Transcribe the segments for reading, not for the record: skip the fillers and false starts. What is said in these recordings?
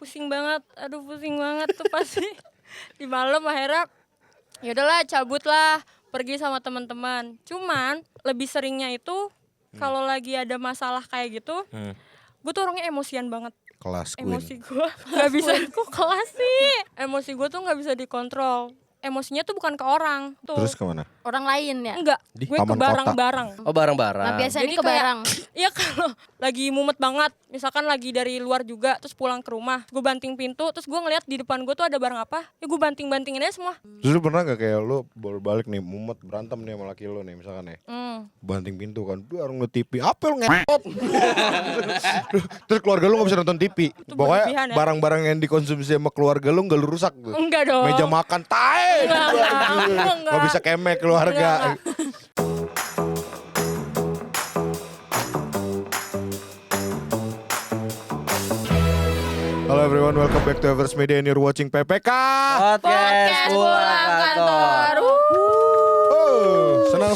pusing banget. Aduh pusing banget tuh pasti. Di malam akhirnya ya udahlah cabut lah, pergi sama teman-teman. Cuman lebih seringnya itu kalau lagi ada masalah kayak gitu, gue tuh orangnya emosian banget. Kelas queen. Emosi gue nggak bisa, kok kelas sih? Emosi gue tuh nggak bisa dikontrol. Emosinya tuh bukan ke orang. Tuh. Terus kemana? Orang lain ya? Enggak, Di gue ke taman barang-barang. Oh barang-barang. Nah biasanya Jadi ke kayak- barang. Iya kalau lagi mumet banget, misalkan lagi dari luar juga, terus pulang ke rumah, gue banting pintu, terus gue ngeliat di depan gue tuh ada barang apa, ya gue banting-bantingin aja semua. Terus lu pernah gak kayak lu baru balik nih mumet berantem nih sama laki lu nih misalkan nih. Banting pintu kan, biar nge TV, apa lu ngetot. Terus keluarga lu gak bisa nonton TV. Itu Pokoknya berlebihan ya. barang-barang yang dikonsumsi sama keluarga lu gak lu rusak tuh. Enggak dong. Meja makan, tae. Enggak. Gak bisa kemek keluarga. Halo everyone, welcome back to Everest Media and you're watching PPK. Podcast pulang kantor. Senang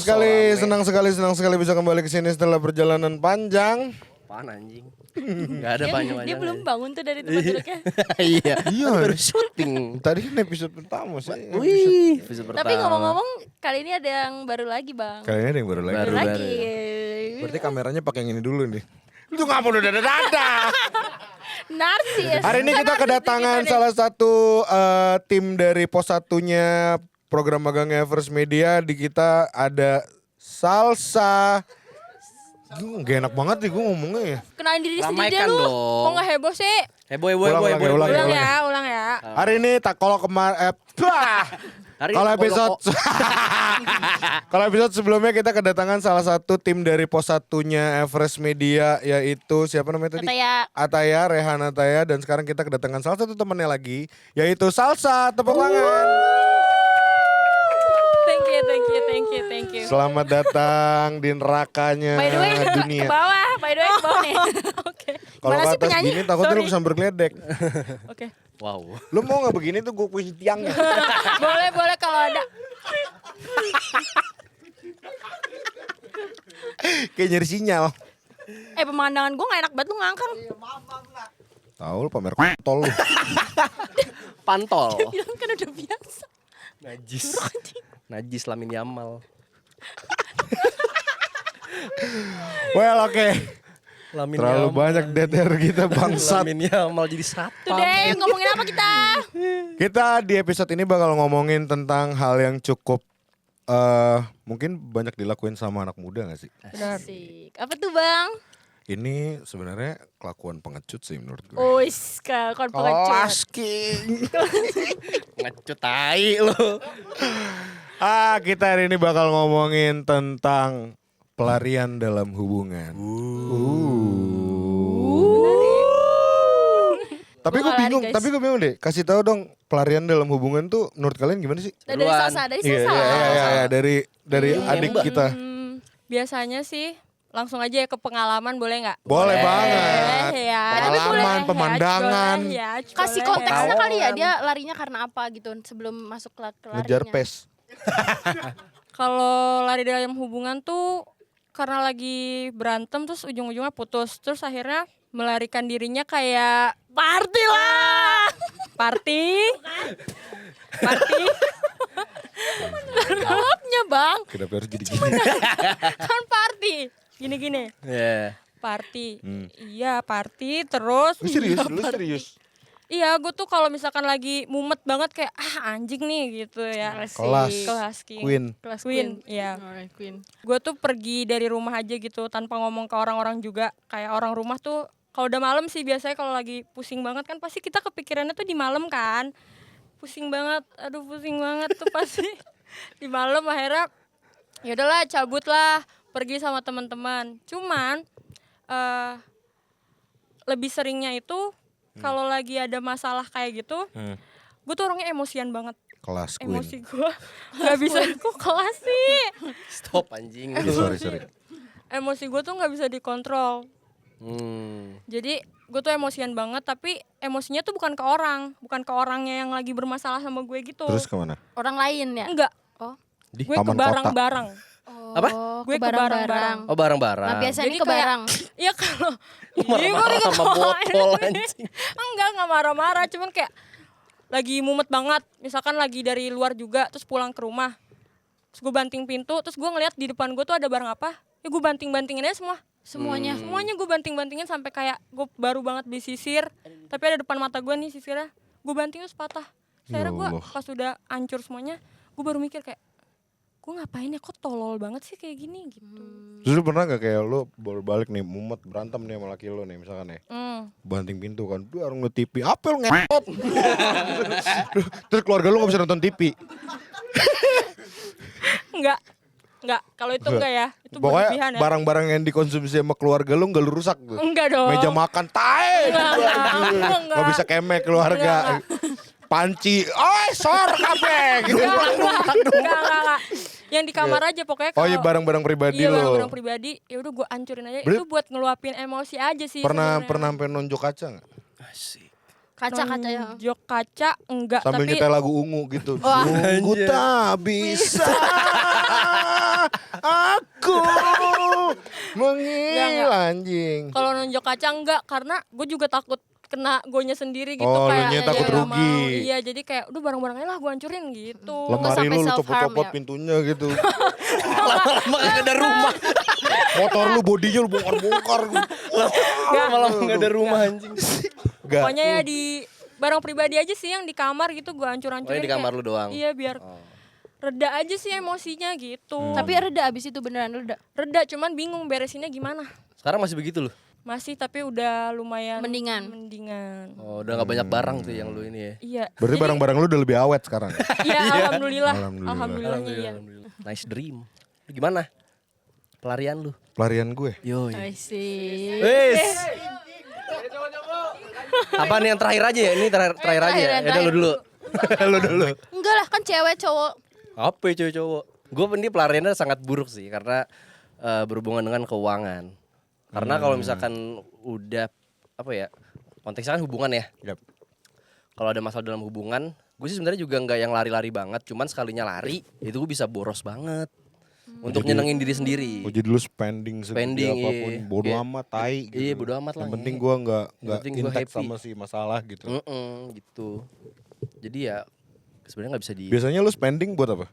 sekali bisa kembali ke sini setelah perjalanan panjang. Apaan anjing? Gak ada panjang-panjang. Dia belum bangun tuh dari tempat duduknya. Iya. Iya, Baru syuting. tadi kan episode pertama sih. Wih. episode Tapi pertama. ngomong-ngomong kali ini ada yang baru lagi bang. Kali ini ada yang baru lagi. Baru. Lagi. Berarti kameranya pakai yang ini dulu nih. Itu nggak mau dada-dada. Narsis. Hari ini kita kedatangan salah satu tim dari pos satunya program magangnya Everest Media. Di kita ada Salsa. Gak enak banget nih gue ngomongnya ya. Kenalin diri sendiri Ramaikan lu. dong. Kok nggak heboh sih? Heboh. Ulang ya. Hari ini tak kalau kalau episode kalau episode sebelumnya kita kedatangan salah satu tim dari pos satunya Everest Media, yaitu siapa namanya tadi? Ataya, Rehan Ataya, dan sekarang kita kedatangan salah satu temannya lagi, yaitu Salsa. Tepuk tangan. Thank you. Selamat datang di nerakanya By the way dunia. ke bawah. By the way ke bawah nih. Oke. Kalau Mana ke sih atas penyanyi? gini takutnya lu Sorry. kesambar geledek. Oke. Wow. Lu mau gak begini tuh gue kunci tiangnya. Boleh kalau ada. Kayak nyari sinyal. Pemandangan gue gak enak banget lu ngangkang. Tahu lu pamer tol lu. Pantol. Bilang kan udah biasa. Najis. Najis Lamin Yamal. Well, oke. Lamin Terlalu Yamal. banyak DTR kita bangsat. Lamin Yamal jadi satpam. Today ngomongin apa kita? Kita di episode ini bakal ngomongin tentang hal yang cukup mungkin banyak dilakuin sama anak muda gak sih? Asik. Apa tuh bang? Ini sebenarnya kelakuan pengecut sih menurut gue. Ois kon pengecut. King. Ngecut tai lu. Kita hari ini bakal ngomongin tentang pelarian dalam hubungan. Tapi gue Lari, bingung, guys. deh. Kasih tahu dong, pelarian dalam hubungan tuh menurut kalian gimana sih? Dari Duluan. Salsa, dari Iya, Salsa. dari adik kita. Biasanya sih langsung aja ya ke pengalaman, boleh nggak? Boleh banget. Ya. Pengalaman, pemandangan. Kasih konteksnya kali ya, dia larinya karena apa gitu sebelum masuk ke larinya. Ngejar pes. Kalau lari dalam hubungan tuh karena lagi berantem terus ujung-ujungnya putus. Terus akhirnya melarikan dirinya kayak party lah. Party. Jawabnya bang. Kenapa harus gini-gini? Kan party. Gini-gini. Iya. Party. Iya, party terus. Lu serius? Iya, gue tuh kalau misalkan lagi mumet banget kayak anjing nih gitu ya. Kelas Queen. Kelas Queen. Iya. Alright, Queen. Gue tuh pergi dari rumah aja gitu tanpa ngomong ke orang-orang juga. Kayak orang rumah tuh kalau udah malam sih biasanya kalau lagi pusing banget kan pasti kita kepikirannya tuh di malam kan. Pusing banget. Aduh, pusing banget tuh pasti. Di malam akhirnya ya udahlah cabut lah, pergi sama teman-teman. Cuman lebih seringnya itu kalau lagi ada masalah kayak gitu, gue tuh orangnya emosian banget. Kelas Queen. Emosi gue nggak bisa, kok kelas sih? Stop anjing. Sorry. Emosi gue tuh nggak bisa dikontrol. Jadi gue tuh emosian banget, tapi emosinya tuh bukan ke orangnya yang lagi bermasalah sama gue gitu. Terus kemana? Orang lain ya? Enggak, Oh. Di gue ke taman kota. barang-barang. Apa? Gue ke barang-barang. Oh barang-barang. Nah, biasanya Jadi ke barang. Iya kalau Marah-marah sama botol anjing. Enggak marah-marah, cuman kayak lagi mumet banget. Misalkan lagi dari luar juga, terus pulang ke rumah. Terus gue banting pintu, terus gue ngeliat di depan gue tuh ada barang apa. Ya gue banting-bantingin aja semua. Semuanya. Semuanya gue banting-bantingin sampai kayak gue baru banget beli sisir. Tapi ada depan mata gue nih sisirnya. Gue banting terus patah. Akhirnya gue pas udah hancur semuanya, gue baru mikir kayak, gue ngapain ya, kok tolol banget sih kayak gini gitu. Terus lu pernah gak kayak lu baru balik nih mumet berantem nih sama laki lu nih misalkan ya. Banting pintu kan, duh orang TV, apa lu ngetot. Terus keluarga lu gak bisa nonton TV. Enggak, kalau itu enggak ya, itu Pokoknya berlebihan ya. barang-barang yang dikonsumsi sama keluarga lu gak lu rusak tuh. Enggak dong. Meja makan, tae. Enggak. Gak bisa kemek keluarga. Panci, sor kafe gitu. Enggak. Yang di kamar aja pokoknya kalau. Oh iya barang-barang pribadi Iya lo. barang-barang pribadi, ya udah gue hancurin aja. Itu buat ngeluapin emosi aja sih. Pernah sebenarnya. sampai nonjok kaca gak? Asik. Kaca-kaca ya. Nonjok kaca enggak, Sambil tapi nyetel lagu ungu gitu. Wah. Sungguh tak bisa aku menghil anjing. kalau nonjok kaca enggak, karena gue juga takut kena gonya sendiri gitu. Oh, kayak lunya takut nggak rugi. mau. Iya, jadi kayak udah barang-barangnya lah gue hancurin gitu. Lemari sampai lu self-harm copot-copot ya? pintunya gitu. Lama-lama gak ada rumah. Motor lu bodinya lu bongkar-bongkar. Lama-lama gak ada rumah anjing. Gak. Pokoknya ya di barang pribadi aja sih yang di kamar gitu gue hancur-hancurin. Oh, di kamar lu doang? Iya, biar reda aja sih emosinya gitu. Tapi reda abis itu beneran reda. Reda, cuman bingung beresinnya gimana. Sekarang masih begitu loh? Masih, tapi udah lumayan Mendingan. Oh udah gak banyak barang tuh yang lu ini ya? Iya. Berarti Jadi- barang-barang lu udah lebih awet sekarang. Iya, alhamdulillah. Alhamdulillah. Alhamdulillahnya iya. Alhamdulillah. Nice dream. Lu gimana? Pelarian lu? Pelarian gue. Yo. I see. Wes. Apa nih yang terakhir aja ya? Ini terakhir aja ya? Terakhir, Ya udah lu dulu. Lu dulu. Enggak lah, kan cewek cowok. Apa ya cowok-cowok? Gue ini pelariannya sangat buruk sih karena berhubungan dengan keuangan. Karena kalau misalkan udah apa ya, konteksnya kan hubungan ya. Yap. Kalau ada masalah dalam hubungan, gue sih sebenarnya juga nggak yang lari-lari banget. Cuman sekalinya lari, itu gue bisa boros banget untuk nyenengin diri sendiri. Oh jadi lu spending Spending, apapun, iya. bodo Iya. amat, tai gitu. Iya, bodo amat lah, Yang penting iya. gua nggak penting gua intek happy. sama si masalah gitu. Gitu. Jadi ya sebenarnya nggak bisa di. Biasanya lu spending buat apa?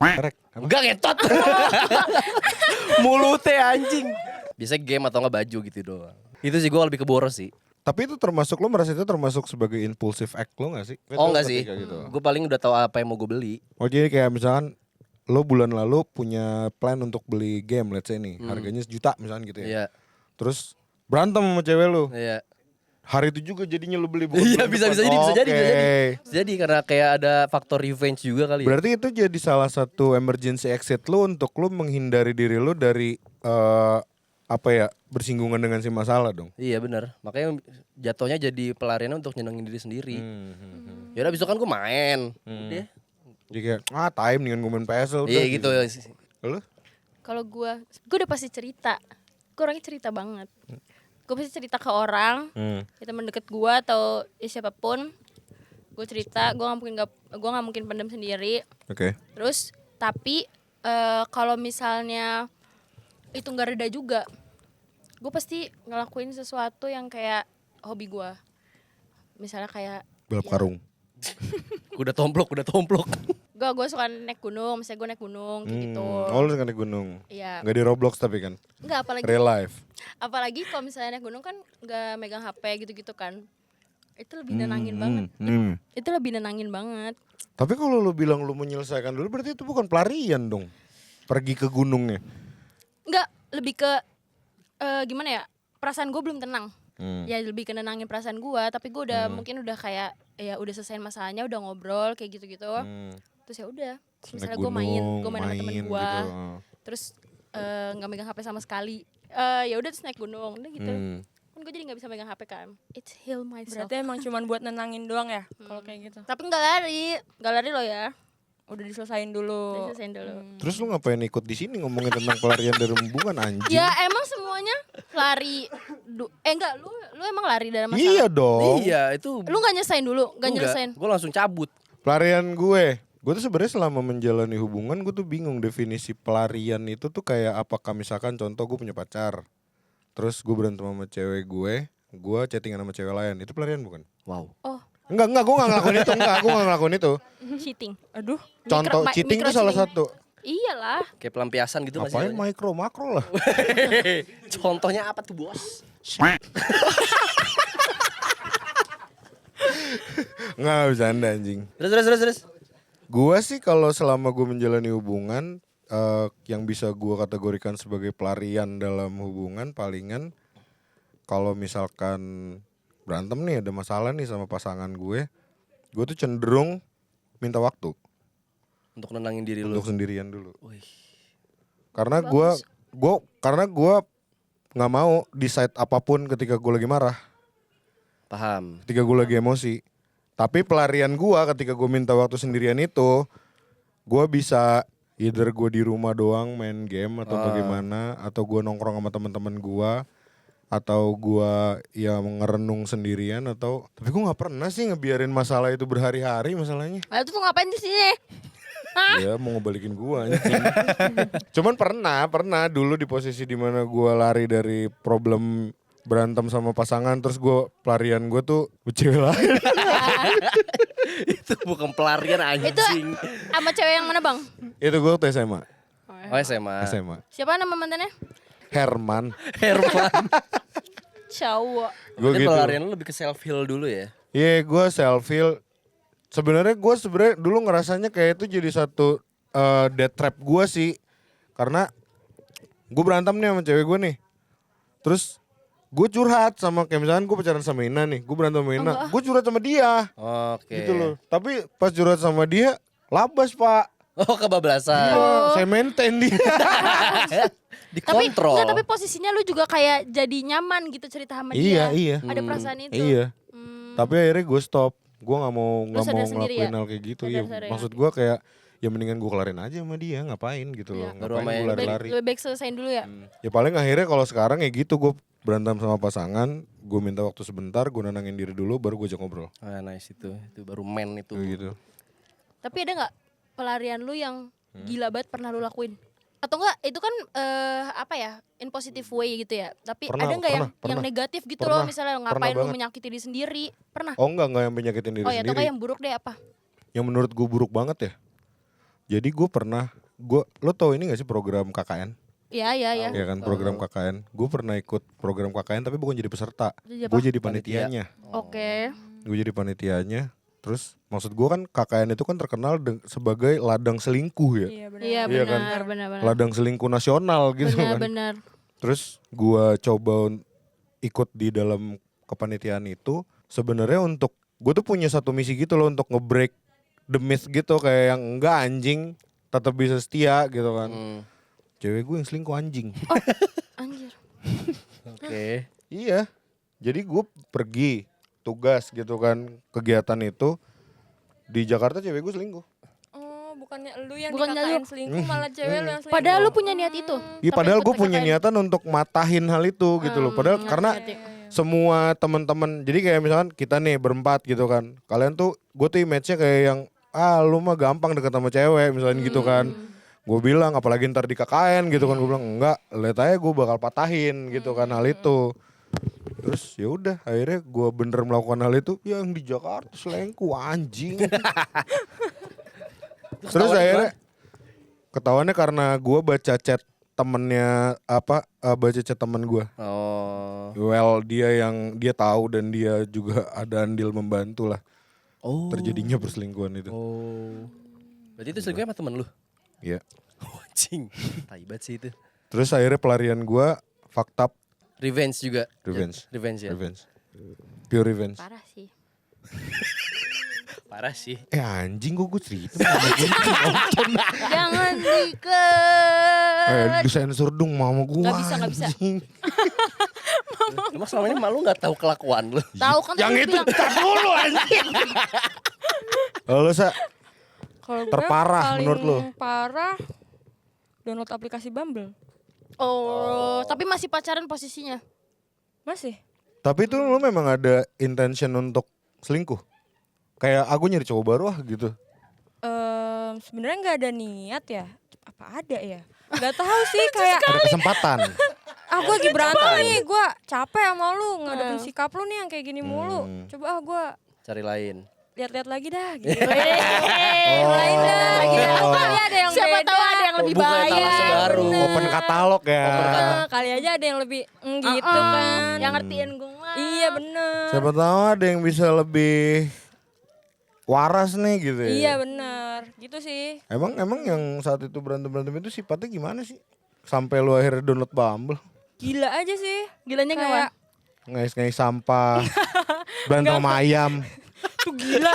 Merek. Enggak ngetot. Mulutnya anjing. Biasanya game atau enggak baju gitu doang. Itu sih gue lebih ke boros sih. Tapi itu termasuk lu merasa itu termasuk sebagai impulsive act lu gak sih? Oh Itu enggak sih. ketika gitu. Gue paling udah tahu apa yang mau gue beli. Oh jadi kayak misalkan lo bulan lalu punya plan untuk beli game, let's say nih, harganya 1 juta misalkan gitu ya. Iya. Terus berantem sama cewek lu. Iya. Hari itu juga jadinya lu beli bukan Iya bulan bisa depan. bisa jadi bisa jadi bisa jadi. Oke. Bisa jadi karena kayak ada faktor revenge juga kali ya. Berarti itu jadi salah satu emergency exit lu untuk lu menghindari diri lu dari apa ya, bersinggungan dengan si masalah dong. Iya benar. Makanya jatuhnya jadi pelariannya untuk nyenengin diri sendiri. Ya udah besok kan gue main. Udah. Jadi kayak time mendingan gue main PS udah. Iya gitu. Lu? Kalau gue udah pasti cerita. Gue orangnya cerita banget. Gue pasti cerita ke orang, ya teman deket gue atau siapapun. Gue cerita, gue nggak mungkin pendam sendiri. Oke. Terus tapi kalau misalnya itu nggak reda juga, gue pasti ngelakuin sesuatu yang kayak hobi gue. Misalnya kayak Balap karung. Udah tomplok. gue suka naik gunung, misalnya gue naik gunung kayak gitu. Oh lu suka naik gunung. Iya. Gak di Roblox tapi kan. Enggak, Real life. apalagi kalau misalnya naik gunung kan nggak megang HP gitu-gitu kan. Itu lebih nenangin banget. Itu lebih nenangin banget. Tapi kalau lu bilang lu menyelesaikan dulu berarti itu bukan pelarian dong. Pergi ke gunungnya. Enggak, lebih ke gimana ya? Perasaan gue belum tenang. Ya lebih ke nenangin perasaan gue, tapi gue udah mungkin udah kayak ya udah selesai masalahnya, udah ngobrol kayak gitu-gitu. Terus ya udah, misalnya gue main sama temen gue, gitu. terus nggak megang HP sama sekali. Ya udah terus naik gunung, udah gitu. Kan gue jadi nggak bisa megang HP kan. It's heal myself. Berarti emang cuman buat nenangin doang ya kalau kayak gitu. Tapi nggak lari lo ya. Udah diselesain dulu. Diselesain dulu. Terus lu ngapain ikut di sini ngomongin tentang pelarian dari hubungan anjing? Ya emang semuanya lari. Enggak, lu emang lari dalam masalah. Iya dong. Iya itu. Lu nggak nyesain dulu, nggak nyelesain. Gue langsung cabut. Pelarian gue Gue tuh sebenarnya selama menjalani hubungan gue tuh bingung definisi pelarian itu tuh kayak apakah misalkan contoh gue punya pacar, terus gue berantem sama cewek gue chattingan sama cewek lain, itu pelarian bukan? Wow. Oh, Enggak, gue gak ngelakuin itu, gue gak ngelakuin itu. cheating. Aduh. Contoh cheating micro itu salah cheating. satu. Iyalah. Kayak pelampiasan gitu Ngapain masih. mikro makro lah. Contohnya apa tuh bos? Nggak bercanda anjing. Terus. Gua sih kalau selama gue menjalani hubungan yang bisa gua kategorikan sebagai pelarian dalam hubungan palingan kalau misalkan berantem nih ada masalah nih sama pasangan gue tuh cenderung minta waktu Untuk nenangin diri lu. untuk sendirian dulu. Wih. Karena gua nggak mau decide apapun ketika gue lagi marah, Paham. ketika gue lagi emosi. Tapi pelarian gua ketika gue minta waktu sendirian itu, gua bisa either gue di rumah doang main game atau bagaimana, atau gue nongkrong sama teman-teman gua, atau gua ya ngerenung sendirian, atau tapi gue nggak pernah sih ngebiarin masalah itu berhari-hari masalahnya. Lalu tuh ngapain di sini? Ya mau ngebalikin gua anjing. Cuman pernah dulu di posisi dimana gua lari dari problem berantem sama pasangan, terus gua pelarian gua tuh cewek lain. Itu bukan pelarian Itu anjing. sama cewek yang mana bang? Itu gua waktu SMA. Oh SMA. SMA. Siapa nama mantannya? Herman. Herman. Cowok. Gua Jadi gitu. pelarian lu lebih ke self heal dulu ya. Iya, gua self heal. Sebenarnya dulu ngerasanya kayak itu jadi satu death trap gua sih. Karena gua berantem nih sama cewek gua nih. Terus gue curhat sama kayak misalkan gue pacaran sama Ina nih, gue berantem sama Ina, gue curhat sama dia, Oke. gitu loh. Tapi pas curhat sama dia, labas pak. Oh kebablasan. Saya maintain dia. Dikontrol. Tapi posisinya lu juga kayak jadi nyaman gitu cerita sama dia. Iya. Ada perasaan itu. Iya. Tapi akhirnya gue stop. Gue nggak mau sadar sendiri ngelakuin ya? hal kayak gitu. Iya. Sadar-sadar ya. Maksud gue kayak ya mendingan gue kelarin aja sama dia, ngapain gitu loh. Iya. Baru Ngapain gue sama yang lari-lari. Lebih baik selesain dulu ya. Ya paling akhirnya kalau sekarang ya gitu, gue berantem sama pasangan, gue minta waktu sebentar, gue nenangin diri dulu, baru gue ajak ngobrol. Ah nice itu baru men itu. Kayak gitu. Tapi ada nggak pelarian lu yang gila banget pernah lu lakuin? Atau enggak itu kan apa ya, in positive way gitu ya. Tapi Pernah, ada nggak yang pernah. negatif gitu Pernah, loh, misalnya pernah ngapain lu banget. menyakiti diri sendiri? Pernah? Oh enggak yang penyakitin diri Oh ya, atau sendiri. nggak yang buruk deh apa? Yang menurut gue buruk banget ya. Jadi gue pernah, lo tau ini gak sih program KKN? Iya. Ya kan, program KKN. Gue pernah ikut program KKN tapi bukan jadi peserta. Jadi apa? Gue jadi panitianya. Oke. Gue jadi panitianya. Terus maksud gue kan KKN itu kan terkenal sebagai ladang selingkuh ya. Iya benar. Iya Iya kan? benar. Ladang selingkuh nasional gitu kan. Benar. Terus gue coba ikut di dalam kepanitiaan itu. Sebenarnya untuk, gue tuh punya satu misi gitu loh untuk nge-break the myth gitu. Kayak yang enggak anjing tetap bisa setia gitu kan. Cewek gue yang selingkuh anjing. Anjir. Oke. Iya. Jadi gue pergi tugas gitu kan, kegiatan itu di Jakarta cewek gue selingkuh. Oh, bukannya lu yang Bukannya dikatain lu. selingkuh, malah cewek lu yang selingkuh. Padahal lu punya niat itu. Iya, Tapi padahal ikut gue punya KKN. niatan untuk matahin hal itu gitu loh. Padahal karena semua teman-teman, jadi kayak misalkan kita nih berempat gitu kan, kalian tuh, gue tuh image-nya kayak yang lu mah gampang deket sama cewek misalnya gitu kan. Gue bilang apalagi ntar di KKN gitu kan, gue bilang enggak, lihat aja gue bakal patahin gitu kan hal itu. Terus ya udah akhirnya gue bener melakukan hal itu, yang di Jakarta selingkuh anjing. Terus akhirnya ketahuannya karena gue baca chat temennya baca chat temen gue. Oh. Well dia tahu dan dia juga ada andil membantu lah Oh. terjadinya perselingkuhan itu. Oh. Berarti itu selingkuhnya sama temen lu? Iya. Anjing. Tai banget sih itu. Terus akhirnya pelarian gue fucked up. Revenge juga. Revenge. Revenge ya. Revenge. Pure revenge. Parah sih. Parah sih. Anjing gue cerita. Jangan diket. Disensor dong mama gue. Nggak bisa. Emang selama ini malu gak tahu kelakuan lu? Tahu kan Yang tadi itu bilang. tar dulu anjing. Lo Sa, Kalau gue terparah paling menurut lu? parah download aplikasi Bumble. Oh, tapi masih pacaran posisinya. Masih? Tapi itu lo memang ada intention untuk selingkuh? Kayak aku nyari cowok baru gitu. Sebenarnya nggak ada niat ya. Apa ada ya? Nggak tahu sih kayak. Ada kesempatan. Gue lagi berantem nih, gue capek sama lu ngadepin sikap lu nih yang kayak gini mulu. Coba gue Cari lain. lihat-lihat lagi dah gitu. Lain dah gitu. Kali ada yang Siapa beda. tahu ada yang lebih buka baik. etalase baru. Open katalog ya. Kali aja ada yang lebih gitu kan. Yang ngertiin gue mah. Iya bener. Siapa tahu ada yang bisa lebih waras nih gitu ya. Iya bener. Gitu sih. Emang yang saat itu berantem itu sifatnya gimana sih? Sampai lu akhirnya download Bumble. Gila aja sih. Gilanya Kayak gimana? Ngais-ngais sampah. Berantem sama ayam. itu gila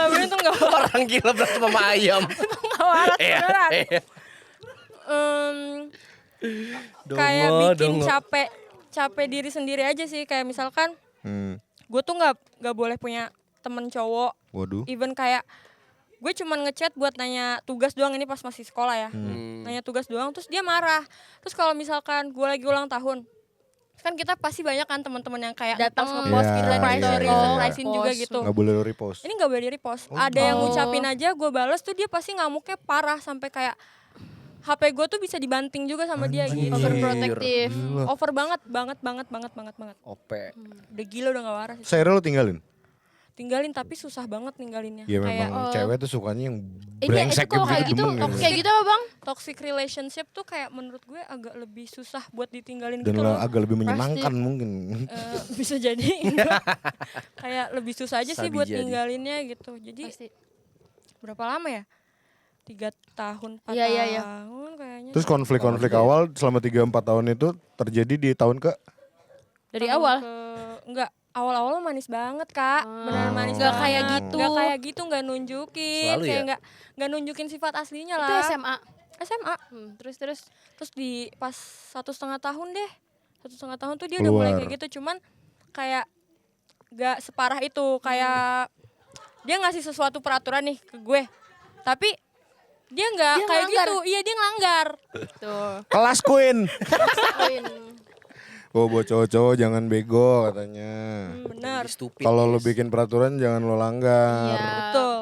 bener tuh gak Orang gila berantem sama ayam. waras Iya, beneran. iya. Kayak Dongo, bikin dongo. capek diri sendiri aja sih. Kayak misalkan gue tuh nggak boleh punya temen cowok. Waduh. Even kayak gue cuman ngechat buat nanya tugas doang, ini pas masih sekolah ya. Nanya tugas doang terus dia marah. Terus kalau misalkan gue lagi ulang tahun, kan kita pasti banyak kan teman-teman yang kayak Datang ngepost Iya, gitu, iya, story, iya. surprisein juga Post. gitu. Gak boleh lu repost. Ini nggak boleh di repost. Ada yang ngucapin aja gue bales tuh dia pasti ngamuknya parah sampai kayak HP gue tuh bisa dibanting juga sama dia gitu. Overprotective. Over banget. OP. Udah gila udah gak waras. Saya lu tinggalin. Tinggalin tapi susah banget ninggalinnya. Ya Kayak memang cewek tuh sukanya yang Iya, itu brengsek kalau kayak gitu, kayak gitu apa bang? toxic relationship tuh kayak menurut gue agak lebih susah buat ditinggalin Dan gitu loh. agak lebih menyenangkan mungkin. Bisa jadi kayak lebih susah aja sih Sabi buat jadi. ninggalinnya gitu. Jadi Pasti. berapa lama ya? 3 tahun, 4 Iya, iya, iya. tahun kayaknya. Terus konflik-konflik awal selama 3-4 tahun itu terjadi di tahun ke? Dari Tahun awal. Enggak, awal-awal manis banget kak. Beneran manis Nggak banget. kayak gitu. Nggak kayak gitu, nggak nunjukin. Selalu Kayak ya? nggak nunjukin sifat aslinya Itu lah. SMA. SMA. Terus di pas 1,5 tahun deh. 1,5 tahun tuh dia udah mulai Keluar. kayak gitu. Cuman kayak gak separah itu. Kayak dia ngasih sesuatu peraturan nih ke gue. Tapi dia nggak Dia kayak ngelanggar. gitu. Iya dia ngelanggar. Tuh. Kelas Queen. Poin. Oh buat cowok-cowok jangan bego katanya. Bener. Stupid. Kalau lu bikin peraturan jangan lo langgar. Iya. Betul.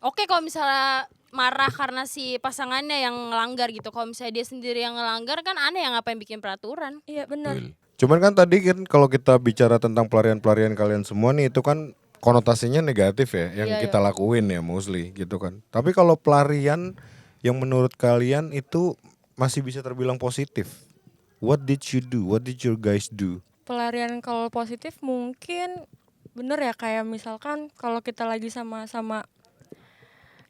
Oke kalau misalnya marah karena si pasangannya yang ngelanggar gitu. Kalau misalnya dia sendiri yang ngelanggar kan aneh ya ngapain bikin peraturan. Iya bener. Cuman kan tadi kan kalau kita bicara tentang pelarian-pelarian kalian semua nih itu kan konotasinya negatif ya yang Iya, kita lakuin ya mostly gitu kan. Tapi kalau pelarian yang menurut kalian itu masih bisa terbilang positif. What did you do? What did your guys do? Pelarian kalau positif mungkin bener ya kayak misalkan kalau kita lagi sama-sama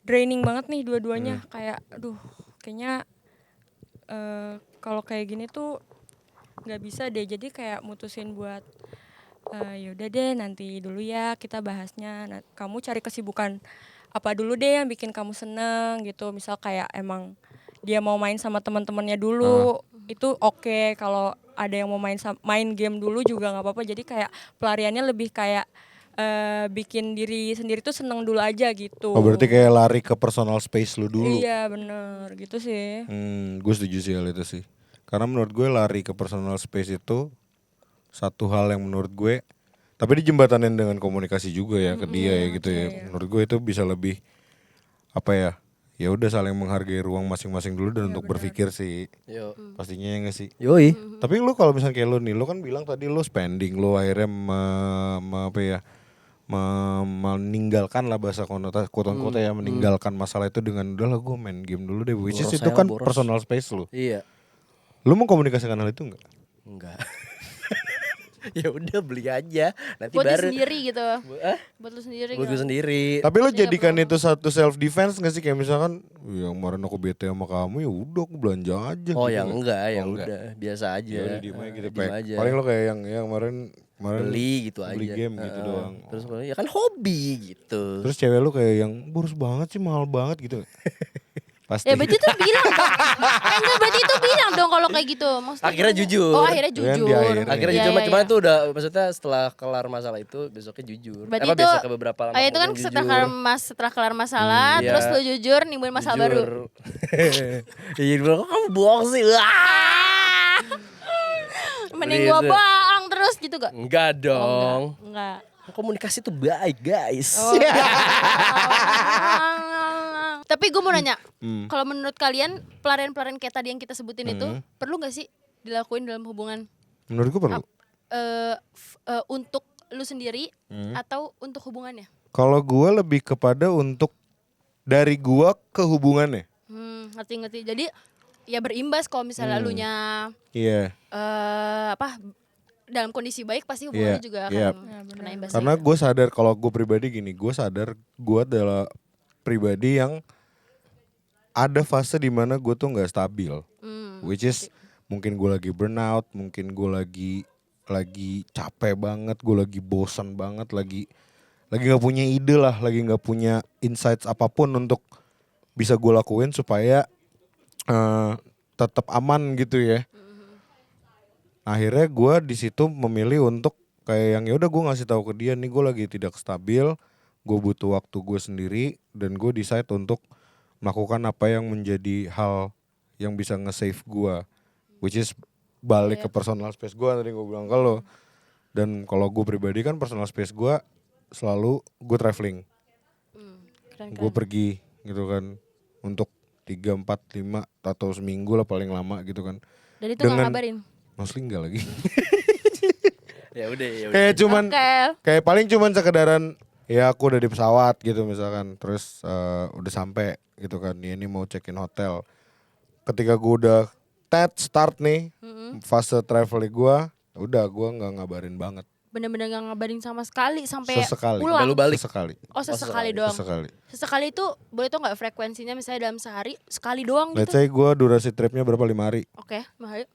draining banget nih dua-duanya kayak aduh kayaknya kalau kayak gini tuh nggak bisa deh jadi kayak mutusin buat yaudah deh nanti dulu ya kita bahasnya. Nah, kamu cari kesibukan apa dulu deh yang bikin kamu seneng gitu. Misal kayak emang dia mau main sama teman-temannya dulu itu oke. Kalau ada yang mau main game dulu juga nggak apa-apa. Jadi kayak pelariannya lebih kayak bikin diri sendiri tuh seneng dulu aja gitu. Oh berarti kayak lari ke personal space lu dulu. Iya bener gitu sih. Gue setuju sih hal itu sih. Karena menurut gue lari ke personal space itu satu hal yang menurut gue, tapi dijembatanin dengan komunikasi juga ya ke dia ya gitu ya. Menurut gue itu bisa lebih apa ya? Ya udah saling menghargai ruang masing-masing dulu dan untuk berpikir sih. Yo. Pastinya ya gak sih? Yoi. Tapi lu kalau misalnya kayak lu nih, lu kan bilang tadi lu spending, lu akhirnya meninggalkan lah bahasa konotasi quote-unquote ya, meninggalkan masalah itu dengan udahlah gue main game dulu deh. Which is Boros itu aja, kan boros. personal space lu. Iya. Lu mengkomunikasikan hal itu enggak? Enggak. Ya udah beli aja. Nanti Buat baru. lu sendiri gitu. Hah? Buat lu sendiri Buat gue gitu. sendiri. Tapi lo jadikan itu satu self defense gak sih, kayak misalkan yang kemarin aku bete sama kamu ya udah aku belanja aja. Oh gitu. yang enggak, Oh, yang enggak. udah biasa aja. Ya udah diem aja gitu. Diem aja. Paling lo kayak yang kemarin Beli gitu beli aja. game gitu doang. Terus ya kan hobi gitu. Terus cewek lu kayak yang boros banget sih, mahal banget gitu. Pasti. Ya berarti tuh bilang dong. Enggak berarti tuh bilang dong kalau kayak gitu. Maksudnya Akhirnya gimana? jujur. Oh akhirnya Kan di jujur. akhirnya. Akhirnya Iya, jujur, iya, cuman iya. itu udah maksudnya setelah kelar masalah itu besoknya jujur. Berarti Apa itu, besoknya beberapa lama itu kan kemudian setelah kelar masalah, Iya. terus lu jujur nimbulin masalah baru. Iya bilang kok kamu bohong sih. Wah! Mending gua Gitu. bohong terus gitu gak? Enggak dong. Enggak. Komunikasi itu baik guys. Oh, Tapi gue mau nanya, kalau menurut kalian pelarian-pelarian kayak tadi yang kita sebutin itu perlu gak sih dilakuin dalam hubungan? Menurut gue perlu. Untuk lu sendiri atau untuk hubungannya? Kalau gue lebih kepada untuk dari gue ke hubungannya. Ngerti. Jadi ya berimbas kalau misalnya lu nya dalam kondisi baik pasti hubungannya juga akan kena imbas. Karena gue sadar kalau gue pribadi gini, gue sadar gue adalah pribadi yang ada fase di mana gue tuh nggak stabil, which is mungkin gue lagi burnout, mungkin gue lagi capek banget, gue lagi bosan banget, lagi nggak punya ide lah, lagi nggak punya insights apapun untuk bisa gue lakuin supaya tetap aman gitu ya. Akhirnya gue di situ memilih untuk kayak yang ya udah gue ngasih tahu ke dia nih gue lagi tidak stabil, gue butuh waktu gue sendiri dan gue decide untuk melakukan apa yang menjadi hal yang bisa nge-save gue, which is balik ke personal space gue tadi gue bilang ke lo. Dan kalau gue pribadi kan personal space gue selalu gue traveling, gue pergi gitu kan untuk 3, 4, 5 atau seminggu lah paling lama gitu kan. Dan itu nggak ngabarin? Mostly enggak lagi. Ya udah. Kayak cuman kayak paling cuman sekedaran ya aku udah di pesawat gitu misalkan, terus udah sampai gitu kan. Ya ini mau check-in hotel. Ketika gue udah start nih fase traveling gue, udah gue nggak ngabarin banget. Bener-bener gak ngabarin sama sekali sampai Sesekali. pulang. Lalu balik. Sesekali. Oh sesekali doang. Sesekali itu boleh tau nggak frekuensinya misalnya dalam sehari sekali doang Let's gitu? say gue durasi tripnya berapa 5 hari. Oke, 5 hari.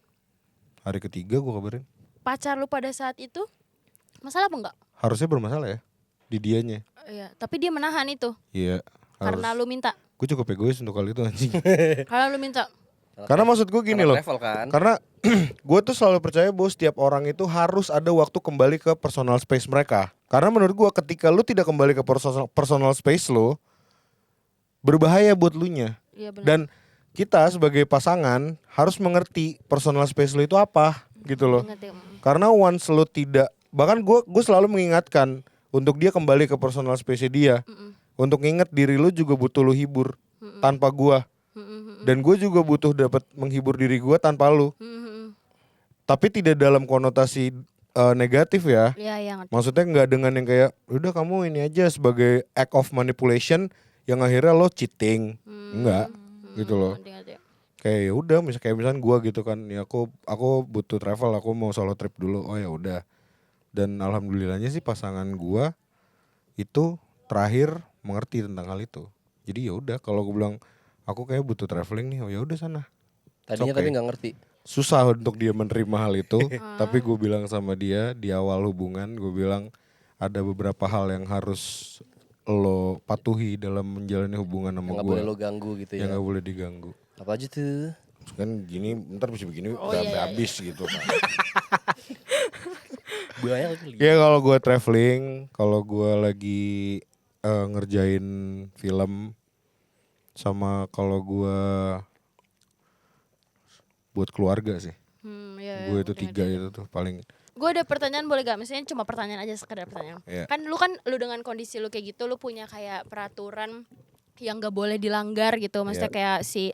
Hari ketiga gue kabarin. Pacar lu pada saat itu masalah apa enggak? Harusnya bermasalah ya di dianya. Iya, tapi dia menahan itu. Iya. Karena lu minta. Gue cukup egois untuk kali itu anjing. Karena lu minta. Karena maksud gue gini loh. Travel kan? Karena gue tuh selalu percaya bahwa setiap orang itu harus ada waktu kembali ke personal space mereka. Karena menurut gue ketika lu tidak kembali ke personal space lo, berbahaya buat lu nya. Iya benar. Dan kita sebagai pasangan harus mengerti personal space lo itu apa gitu loh. Karena once lo tidak, bahkan gue selalu mengingatkan untuk dia kembali ke personal space dia. Untuk nginget diri lu juga butuh lu hibur tanpa gue. Dan gue juga butuh dapat menghibur diri gue tanpa lu. Tapi tidak dalam konotasi negatif ya. Iya. Maksudnya nggak dengan yang kayak udah kamu ini aja sebagai act of manipulation yang akhirnya lo cheating. Enggak gitu loh. Kayak ya udah misalnya gue gitu kan, ya aku butuh travel, aku mau solo trip dulu. Oh ya udah. Dan alhamdulillahnya sih pasangan gue itu terakhir mengerti tentang hal itu. Jadi ya udah kalau gue bilang aku kayak butuh traveling nih, oh ya udah sana. Tadinya tapi nggak ngerti. Susah untuk dia menerima hal itu, tapi gue bilang sama dia di awal hubungan, gue bilang ada beberapa hal yang harus lo patuhi dalam menjalani hubungan sama gue. Nggak boleh lo ganggu gitu ya. Yang nggak boleh diganggu. Apa aja tuh? Kan gini, ntar bisa begini sampai habis gitu kan. Ya kalau gue traveling, kalau gue lagi ngerjain film, sama kalau gue buat keluarga sih. Gue itu 3 itu tuh paling. Gue ada pertanyaan boleh gak? Misalnya cuma pertanyaan aja, sekedar pertanyaan. Kan lu dengan kondisi lu kayak gitu, lu punya kayak peraturan yang gak boleh dilanggar gitu. Maksudnya kayak si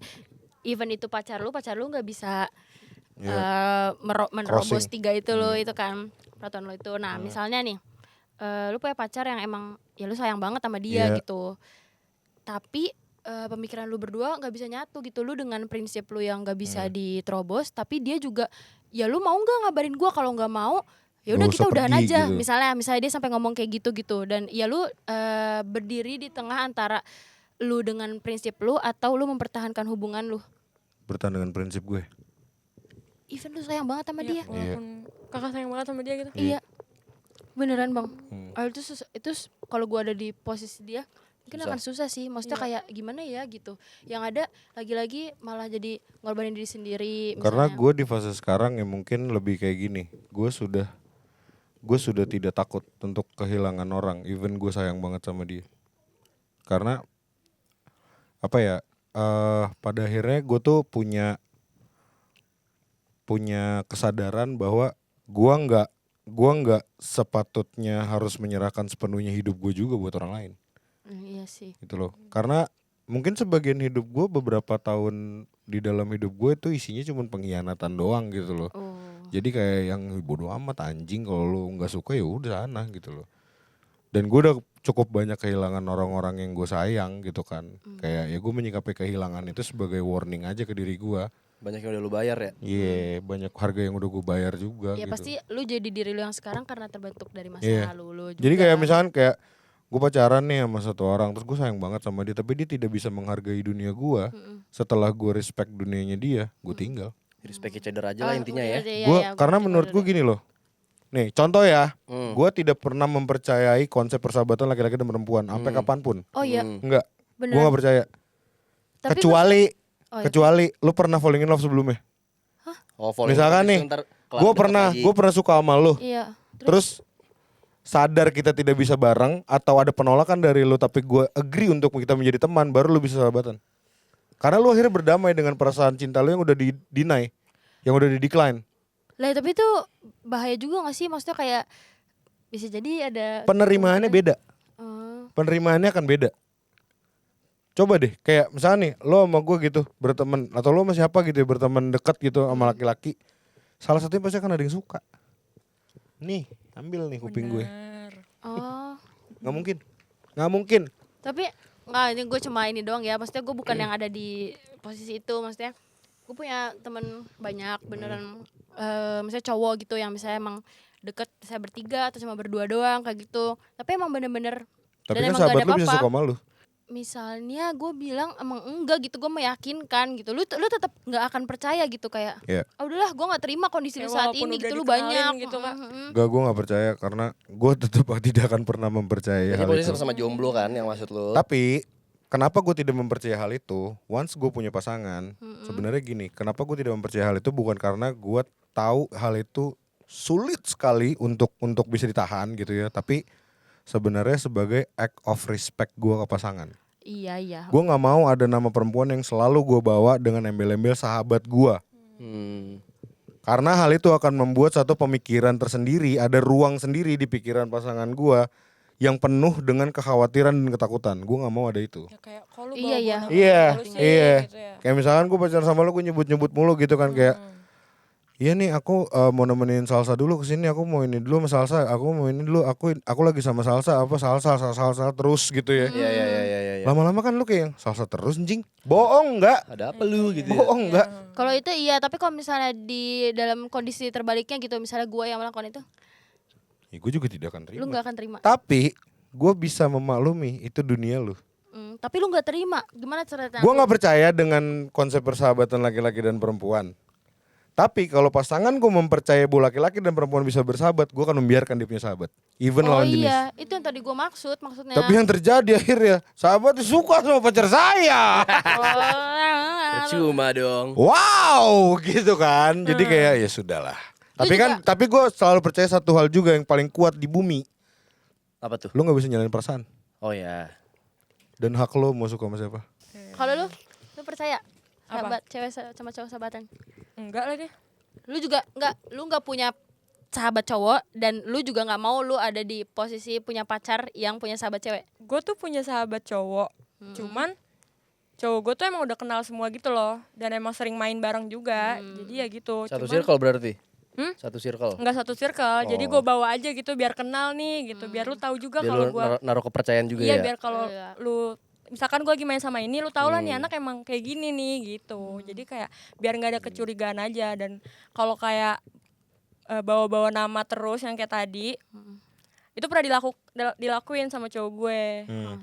even itu pacar lu gak bisa menerobos 3 itu lo itu kan peraturan lo itu. Nah misalnya nih lu punya pacar yang emang ya lu sayang banget sama dia gitu. Tapi pemikiran lu berdua gak bisa nyatu gitu. Lu dengan prinsip lu yang gak bisa diterobos, tapi dia juga ya lu mau gak ngabarin gue? Kalau gak mau ya udah kita udahan aja gitu. Misalnya dia sampai ngomong kayak gitu dan ya lu berdiri di tengah antara lu dengan prinsip lu atau lu mempertahankan hubungan lu. Bertahan dengan prinsip gue. Even lu sayang banget sama dia. Walaupun kakak sayang banget sama dia gitu. Iya. Beneran bang. Itu kalau gue ada di posisi dia mungkin akan susah sih. Maksudnya kayak gimana ya gitu. Yang ada lagi-lagi malah jadi ngorbanin diri sendiri misalnya. Karena gue di fase sekarang ya mungkin lebih kayak gini. Gue sudah tidak takut untuk kehilangan orang. Even gue sayang banget sama dia. Karena apa ya, pada akhirnya gue tuh punya kesadaran bahwa gue nggak sepatutnya harus menyerahkan sepenuhnya hidup gue juga buat orang lain. Iya sih. Gitu loh. Karena mungkin sebagian hidup gue beberapa tahun di dalam hidup gue itu isinya cuma pengkhianatan doang gitu loh. Jadi kayak yang bodo amat anjing, kalau lu nggak suka ya udah sana gitu loh. Dan gue udah cukup banyak kehilangan orang-orang yang gue sayang gitu kan. Kayak ya gue menyikapi kehilangan itu sebagai warning aja ke diri gue. Banyak yang udah lu bayar ya. Iya, banyak harga yang udah gue bayar juga Ya gitu. pasti lu jadi diri lu yang sekarang karena terbentuk dari masa Iya. lalu lu juga. Jadi kayak misalkan kayak gue pacaran nih sama satu orang, terus gue sayang banget sama dia, tapi dia tidak bisa menghargai dunia gue. Setelah gue respect dunianya dia, gue tinggal. Respect each other aja lah intinya ya. Gue karena menurut gue gini loh. Nih contoh ya, gue tidak pernah mempercayai konsep persahabatan laki-laki dan perempuan sampai kapanpun. Oh iya, Enggak, gue bener. gak percaya. Tapi Kecuali lu pernah falling in love sebelumnya. Oh, falling Misalkan in love nih, itu ntar kelak gue deket lagi. pernah suka sama lu. Iya. Terus sadar kita tidak bisa bareng atau ada penolakan dari lu, tapi gue agree untuk kita menjadi teman, baru lu bisa sahabatan. Karena lu akhirnya berdamai dengan perasaan cinta lu yang udah di-deny, yang udah di-decline. Lah tapi itu bahaya juga gak sih? Maksudnya kayak bisa jadi ada Penerimaannya beda. Oh. Penerimaannya akan beda. Coba deh, kayak misalnya nih, lo sama gue gitu berteman, atau lo sama siapa gitu ya berteman dekat gitu sama laki-laki. Salah satunya pasti akan ada yang suka. Nih, ambil nih kuping gue. Oh. Nggak mungkin. Nggak mungkin. Tapi nggak, ini gue cuma ini doang ya. Maksudnya gue bukan yang ada di posisi itu. Maksudnya gue punya temen banyak beneran. Misalnya cowok gitu yang misalnya emang deket saya bertiga atau cuma berdua doang kayak gitu. Tapi emang bener-bener. Tapi dan kan emang gak sahabat ada lo bisa apa-apa. suka sama lo. Misalnya gue bilang emang enggak gitu, gue meyakinkan gitu, lu tetap nggak akan percaya gitu kayak, Iya. oh udahlah gue nggak terima kondisi lu Ya, saat walaupun ini udah gitu, lu dikenalin banyak gitu, Kak. Enggak, gue gak percaya karena gue tetap tidak akan pernah mempercayai Jadi hal posisi itu. sama jomblo kan yang maksud lu. Tapi kenapa gue tidak mempercayai hal itu? Once gue punya pasangan, sebenarnya gini, kenapa gue tidak mempercayai hal itu bukan karena gue tahu hal itu sulit sekali untuk bisa ditahan gitu ya, tapi sebenarnya sebagai act of respect gue ke pasangan. Iya. Gue nggak mau ada nama perempuan yang selalu gue bawa dengan embel-embel sahabat gue. Karena hal itu akan membuat satu pemikiran tersendiri, ada ruang sendiri di pikiran pasangan gue yang penuh dengan kekhawatiran dan ketakutan. Gue nggak mau ada itu. Ya kayak kalau Iya. Iya. Gitu ya. Kayak misalkan gue pacaran sama lo, gue nyebut-nyebut mulu gitu kan kayak, iya nih aku mau nemenin Salsa dulu kesini, aku mau ini dulu sama Salsa, aku mau ini dulu, aku lagi sama Salsa, Salsa terus gitu ya. Iya. Lama-lama kan lu kayak yang Salsa terus anjing. Bohong enggak? Ada apa lu gitu ya? Bohong enggak? Kalau itu iya, tapi kalau misalnya di dalam kondisi terbaliknya gitu, misalnya gue yang melakukan itu, Ya gue juga tidak akan terima. lu nggak akan terima. Tapi gue bisa memaklumi itu dunia lu. Tapi lu nggak terima, gimana caranya? Gue nggak percaya dengan konsep persahabatan laki-laki dan perempuan. Tapi kalau pasanganku mempercayai bahwa laki-laki dan perempuan bisa bersahabat, gue akan membiarkan dia punya sahabat. Even Oh lawan jenis. iya, itu yang tadi gue maksudnya. Tapi yang terjadi akhirnya sahabat suka sama pacar saya. Cuma dong. Wow, gitu kan. Jadi kayak ya sudahlah. Tapi gue selalu percaya satu hal juga yang paling kuat di bumi. Apa tuh? Lu nggak bisa nyalain perasaan. Oh ya. Dan hak lo mau suka sama siapa. Kalau lu percaya Apa? sahabat cewek sama cowok sahabatan? Enggak lah deh. Lu nggak punya sahabat cowok dan lu juga nggak mau lu ada di posisi punya pacar yang punya sahabat cewek. Gue tuh punya sahabat cowok. Cuman cowok gue tuh emang udah kenal semua gitu loh. Dan emang sering main bareng juga. Jadi ya gitu. Satu Cuman circle berarti? Satu circle. enggak satu circle. Jadi Oh. gue bawa aja gitu biar kenal nih gitu. Biar lu tahu juga Biar kalau lu gue. naruh kepercayaan juga Iya ya. biar kalau Iya. lu misalkan gue lagi main sama ini, lu tau lah nih anak emang kayak gini nih gitu. Jadi kayak biar nggak ada kecurigaan aja. Dan kalau kayak bawa-bawa nama terus yang kayak tadi, itu pernah dilakuin sama cowok gue.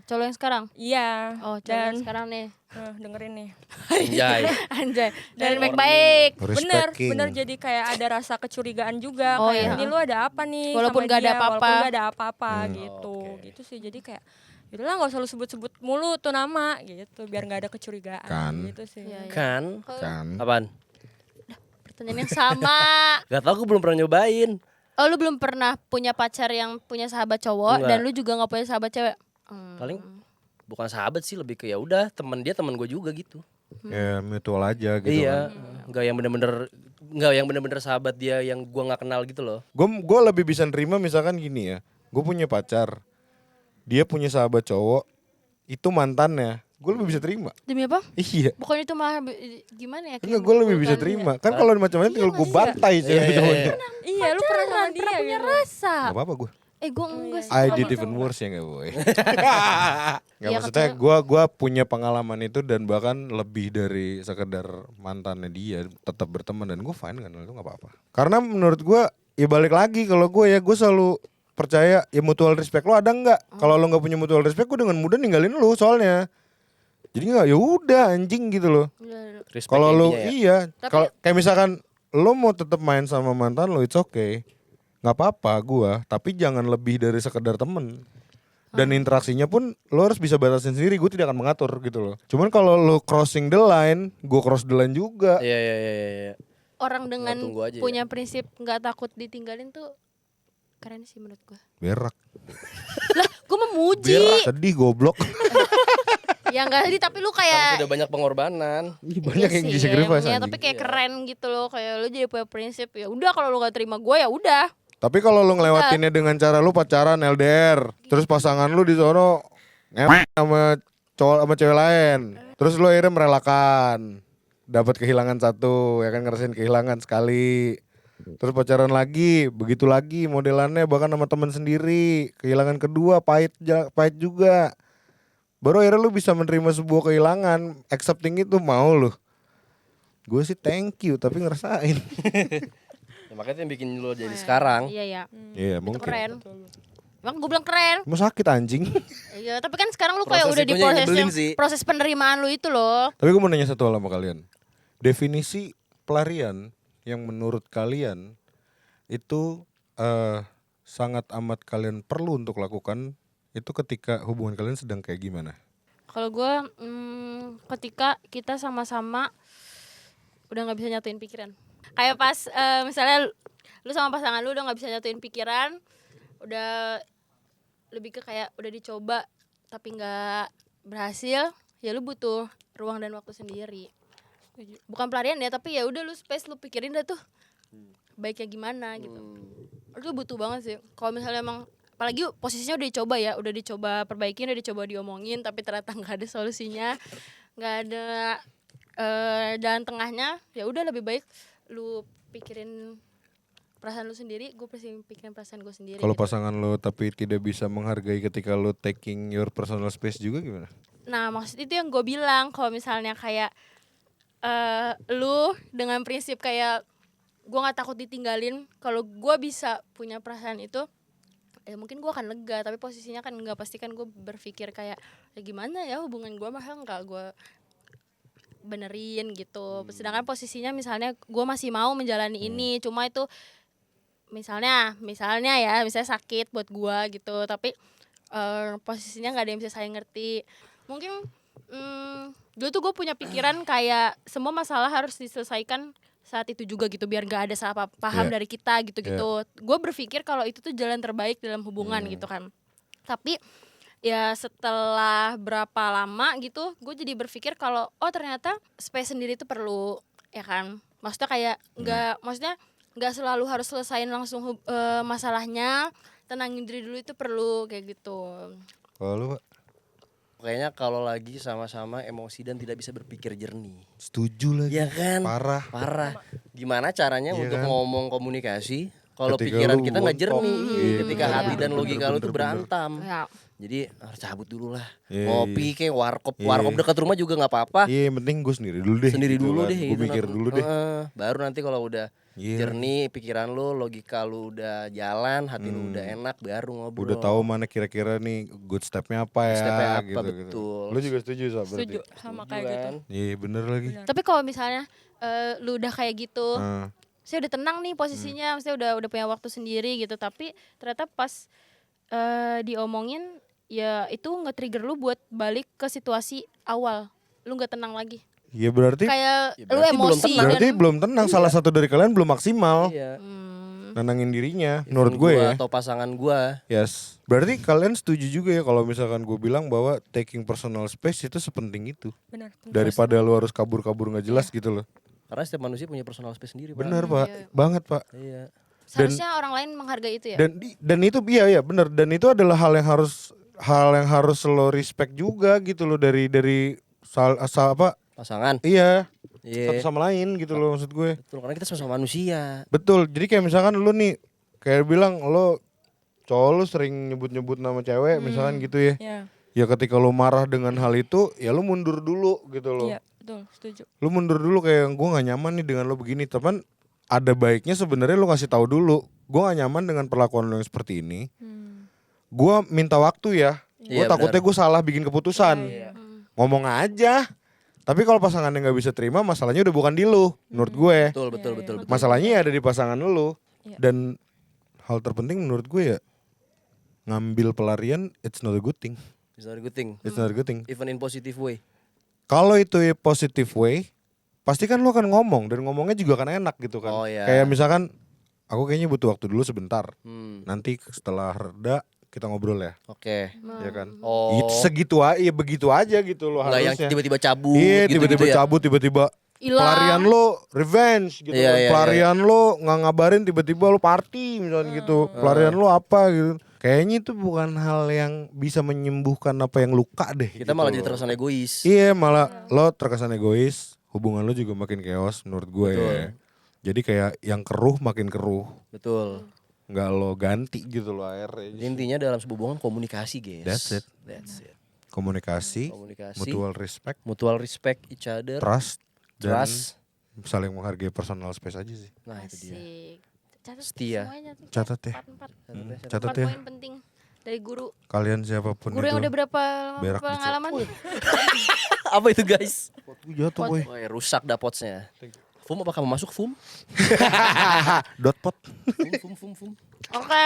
Cowok yang sekarang? Iya. Oh, cowok Dan yang sekarang nih. dengerin nih. Anjay. Anjay. Dan Dan baik-baik. Bener jadi kayak ada rasa kecurigaan juga. Oh, kayak iya. ini lu ada apa nih? Walaupun sama gak ada dia, apa-apa. Walaupun gak ada apa-apa gitu. Oke. Gitu sih. Jadi kayak yaudahlah nggak usah lu sebut-sebut mulu tuh nama gitu. Biar nggak ada kecurigaan. Kan. Gitu sih. Iya, iya. Kan? Kan. Apaan? Pertanyaan yang sama. Gak tau, gue belum pernah nyobain. Oh, lu belum pernah punya pacar yang punya sahabat cowok Enggak. dan lu juga nggak punya sahabat cewek? Paling bukan sahabat sih, lebih ke ya udah teman dia teman gue juga gitu. Ya mutual aja gitu. Iya, nggak yang bener-bener sahabat dia yang gue nggak kenal gitu loh. Gue lebih bisa nerima misalkan gini ya. Gue punya pacar. Dia punya sahabat cowok. Itu mantannya. Gue lebih bisa terima. Demi apa? Iya. Bukan itu malah gimana ya? Enggak, gue lebih bisa terima. Kan kalau macam-macam tinggal gue bantai cewek cowoknya. Iya, lu pernah sama dia pernah punya gitu. rasa. Gak apa-apa gue. Gue enggak sih. I did even worse ya gak boy. Gak Iya, maksudnya katanya- gue punya pengalaman itu dan bahkan lebih dari sekedar mantannya dia, tetap berteman dan gue fine kan itu gak apa-apa. Karena menurut gue ya balik lagi kalau gue selalu percaya ya mutual respect lo ada nggak? Kalau lo nggak punya mutual respect gue dengan mudah ninggalin lo soalnya. Jadi nggak ya udah anjing gitu loh. Respect Kalau lo intinya ya. iya, Tapi- kalau kayak misalkan lo mau tetap main sama mantan lo it's okay. Nggak apa-apa gua, tapi jangan lebih dari sekedar temen. Dan interaksinya pun lo harus bisa batasin sendiri, gue tidak akan mengatur gitu loh. Cuman kalau lo crossing the line, gue cross the line juga. Iya. Orang dengan tunggu aja punya prinsip nggak takut ditinggalin tuh keren sih menurut gue. Berak. Lah, gue memuji. Sedih goblok. Ya enggak sih, tapi lu Karena kayak sudah banyak pengorbanan. Banyak yang sih, disacrifice ya, anjing. tapi kayak keren gitu loh, kayak lu jadi punya prinsip. Ya udah, kalau lu gak terima gue ya udah. Tapi kalau lu ngelewatinnya dengan cara lu pacaran LDR, terus pasangan lu di sono sama cowok sama cewek lain, terus lu akhirnya merelakan, dapat kehilangan satu, ya kan ngerasain kehilangan sekali, terus pacaran lagi, begitu lagi modelannya bahkan sama teman sendiri, kehilangan kedua pahit juga, baru akhirnya lu bisa menerima sebuah kehilangan, accepting itu mau lu. Gue sih thank you tapi ngerasain. Ya, makanya yang bikin lo jadi sekarang. Iya ya, Iya itu mungkin. keren. Emang gue bilang keren. Mau sakit anjing. Iya, tapi kan sekarang lu kayak Proses udah di itunya yang proses nyebelin sih. proses penerimaan lu itu loh. Tapi gue mau nanya satu hal sama kalian. Definisi pelarian yang menurut kalian itu sangat amat kalian perlu untuk lakukan itu ketika hubungan kalian sedang kayak gimana? Kalau gue ketika kita sama-sama udah nggak bisa nyatuin pikiran. Kayak pas misalnya lu sama pasangan lu udah nggak bisa nyatuin pikiran, udah lebih ke kayak udah dicoba tapi nggak berhasil, ya lu butuh ruang dan waktu sendiri. Bukan pelarian ya, tapi ya udah lu space, lu pikirin dah tuh baiknya gimana gitu. Itu butuh banget sih. Kalau misalnya emang apalagi posisinya udah dicoba perbaikin, udah dicoba diomongin, tapi ternyata nggak ada solusinya, nggak ada jalan tengahnya, ya udah lebih baik lu pikirin perasaan lu sendiri, gue pasti pikirin perasaan gue sendiri. Kalau gitu. pasangan lo tapi tidak bisa menghargai ketika lo taking your personal space juga gimana? Nah maksud itu yang gue bilang, kalau misalnya kayak lu dengan prinsip kayak gue nggak takut ditinggalin, kalau gue bisa punya perasaan itu, ya mungkin gue akan lega. Tapi posisinya kan nggak, pasti kan gue berpikir kayak ya gimana ya hubungan gue, mah nggak gue benerin gitu. Sedangkan posisinya misalnya gue masih mau menjalani ini, cuma itu misalnya sakit buat gue gitu, tapi posisinya nggak ada yang bisa saya ngerti. Mungkin dulu tuh gue punya pikiran kayak semua masalah harus diselesaikan saat itu juga gitu, biar nggak ada salah paham dari kita gitu. Gue berpikir kalau itu tuh jalan terbaik dalam hubungan gitu kan. Tapi ya setelah berapa lama gitu, gue jadi berpikir kalau ternyata space sendiri itu perlu, ya kan. Maksudnya kayak nggak selalu harus selesain langsung masalahnya, tenangin diri dulu itu perlu kayak gitu. Kalau lu Pak? Kayaknya kalau lagi sama-sama emosi dan tidak bisa berpikir jernih. Setuju lagi. Iya kan? Parah. Gimana caranya Iya untuk kan? ngomong komunikasi kalau Ketika pikiran lu kita nggak wontok. jernih, Iya, ketika bener, hati dan bener, logika lu tuh bener. berantam. Ya. Jadi harus cabut dulu lah. Iya, Ngopi kayak warkop Iya. dekat rumah juga nggak apa-apa. Iya, yang penting gue sendiri dulu deh. Sendiri gitu dulu kan. deh. Gue mikir dulu deh. Baru nanti kalau udah Iya. jernih pikiran lu, logika lu udah jalan, hati lu udah enak, baru ngobrol. Udah tahu mana kira-kira nih good stepnya apa ya. Stepnya apa, gitu, betul. Lu juga setuju Sob, berarti? Setuju sama Setuju kayak gitu. kan? Iya bener lagi. Tapi kalau misalnya lu udah kayak gitu, Nah, saya udah tenang nih posisinya, maksudnya udah punya waktu sendiri gitu, tapi ternyata pas diomongin ya itu nge-trigger lu buat balik ke situasi awal, lu nggak tenang lagi, ya berarti kayak Ya lu berarti belum emosi tenang. berarti dan belum tenang. Salah satu dari kalian belum maksimal Iya. nenangin dirinya. Even Menurut gue gua ya. atau pasangan gua. Yes. Berarti kalian setuju juga ya kalau misalkan gue bilang bahwa taking personal space itu sepenting itu. Benar. Daripada lu harus kabur-kabur nggak jelas gitu loh. Karena setiap manusia punya personal space sendiri, Pak. Bener Pak, iya. banget Pak. Iya. seharusnya orang lain menghargai itu ya. Dan itu iya bener. Dan itu adalah hal yang harus hal yang harus lo respect juga gitu loh dari apa? Pasangan. Iya. Iya. Satu sama lain gitu loh maksud gue. Betul, karena kita sama-sama manusia. Betul. Jadi kayak misalkan lu nih kayak bilang lo cowok lu sering nyebut-nyebut nama cewek misalkan gitu ya. Iya. Ya ketika lu marah dengan hal itu, ya lu mundur dulu gitu loh. Iya, betul, setuju. Lu mundur dulu kayak gue gak nyaman nih dengan lo begini. Teman ada baiknya sebenarnya lu kasih tahu dulu. Gue gak nyaman dengan perlakuan lo yang seperti ini. Gue minta waktu ya. Gue Iya, takutnya gue salah bikin keputusan. Ngomong aja. Tapi kalau pasangannya nggak bisa terima, masalahnya udah bukan di lu, menurut gue. Betul. Masalahnya ya ada di pasangan lu. Iya. Dan hal terpenting menurut gue ya ngambil pelarian, it's not a good thing. It's not a good thing. It's not a good thing. Even in positive way. Kalau itu ya positive way, pasti kan lu akan ngomong dan ngomongnya juga akan enak gitu kan. Oh, iya. Kayak misalkan, aku kayaknya butuh waktu dulu sebentar. Hmm. Nanti setelah reda kita ngobrol ya, Oke. ya kan? Oh. Segitu aja, ya begitu aja gitu loh Enggak yang harusnya. tiba-tiba cabut Iya, gitu, tiba-tiba ya. cabut, tiba-tiba Hilang. pelarian lo revenge gitu. Iya, iya, Pelarian lo nggak ngabarin, tiba-tiba lo party misalnya gitu. Pelarian lo apa gitu. Kayaknya itu bukan hal yang bisa menyembuhkan apa yang luka deh. Kita gitu malah loh. jadi terkesan egois. Iya, malah lo terkesan egois. Hubungan lo juga makin chaos menurut gue. Betul. Jadi kayak yang keruh makin keruh. Betul. Nggak lo ganti gitu lo akhirnya. Jadi intinya dalam sebuah hubungan komunikasi, guys. That's it. Komunikasi, Komunikasi, mutual respect, each other, trust, dan trust. saling menghargai personal space aja sih. Nah, itu dia. Asik. Catat Setia. semuanya tuh. Catat ya. Empat Catat ya. poin penting dari guru. Kalian siapapun Guru yang itu. udah berapa berak di pengalaman? Apa itu, guys? Jatuh boy. Wah, rusak dah potsnya. Fum, apa kamu masuk, Fum? Dot pot. Fum. Oke.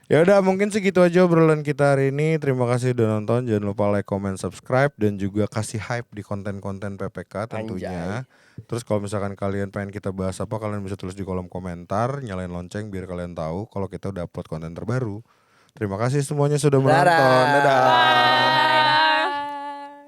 Ya udah mungkin segitu aja obrolan kita hari ini. Terima kasih udah nonton. Jangan lupa like, comment, subscribe dan juga kasih hype di konten-konten PPK tentunya. Terus kalau misalkan kalian pengen kita bahas apa, kalian bisa tulis di kolom komentar, nyalain lonceng biar kalian tahu kalau kita udah upload konten terbaru. Terima kasih semuanya sudah menonton. Dadah. Bye.